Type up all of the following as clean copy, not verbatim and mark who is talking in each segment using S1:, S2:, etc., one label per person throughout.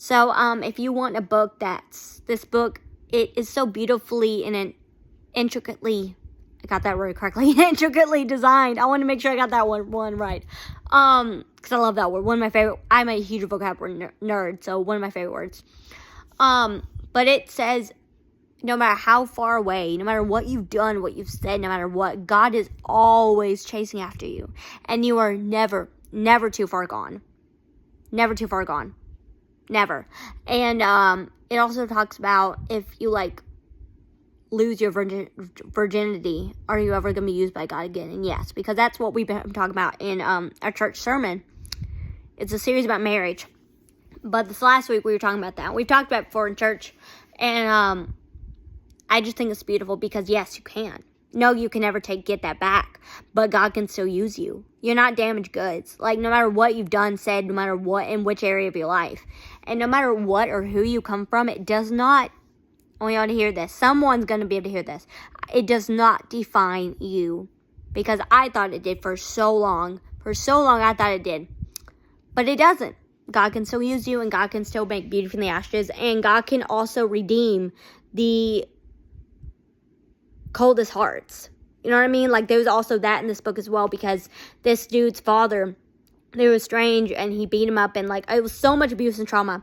S1: So if you want a book, this book, it is so beautifully and intricately, I got that word correctly, intricately designed. I want to make sure I got that one right. Because I love that word. One of my favorite. I'm a huge vocabulary nerd, so one of my favorite words. But it says, no matter how far away, no matter what you've done, what you've said, no matter what, God is always chasing after you. And you are never too far gone. Never too far gone. Never. And it also talks about if you, like, lose your virginity, are you ever going to be used by God again? And yes, because that's what we've been talking about in our church sermon. It's a series about marriage. But this last week we were talking about that. We've talked about it before in church. And I just think it's beautiful because, yes, you can. No, you can never get that back. But God can still use you. You're not damaged goods. Like, no matter what you've done, said, no matter what, in which area of your life. And no matter what or who you come from, it does not, I want y'all to hear this. Someone's going to be able to hear this. It does not define you. Because I thought it did for so long. For so long, I thought it did. But it doesn't. God can still use you, and God can still make beauty from the ashes. And God can also redeem the coldest hearts. You know what I mean? Like, there's also that in this book as well, because this dude's father, they were estranged, and he beat him up, and, like, it was so much abuse and trauma.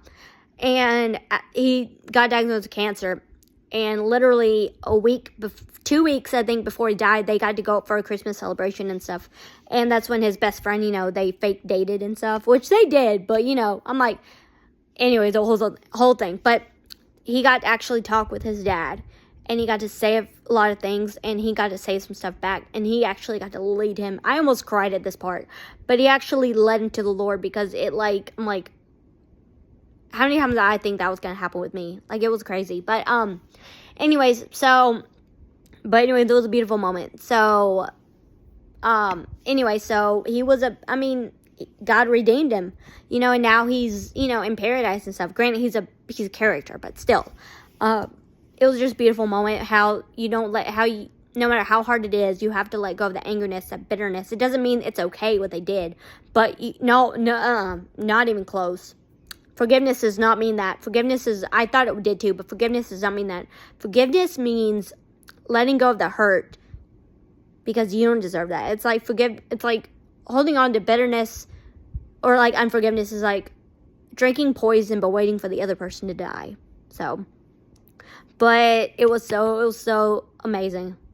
S1: And he got diagnosed with cancer. And literally 2 weeks, I think, before he died, they got to go up for a Christmas celebration and stuff. And that's when his best friend, they fake dated and stuff, which they did. But, I'm like, anyway, the whole thing. But he got to actually talk with his dad. And he got to say a lot of things. And he got to say some stuff back. And he actually got to lead him. I almost cried at this part. But he actually led him to the Lord, because I'm like, how many times did I think that was going to happen with me? Like, it was crazy. But, anyways, that was a beautiful moment. So, he was God redeemed him, and now he's, in paradise and stuff. Granted, he's a character, but still, it was just a beautiful moment. How you don't no matter how hard it is, you have to let go of the angerness, that bitterness. It doesn't mean it's okay what they did, but not even close. Forgiveness does not mean that. I thought it did too, but forgiveness does not mean that. Forgiveness means letting go of the hurt, because you don't deserve that. It's like holding on to bitterness, or like unforgiveness is like drinking poison but waiting for the other person to die. So, but it was so amazing.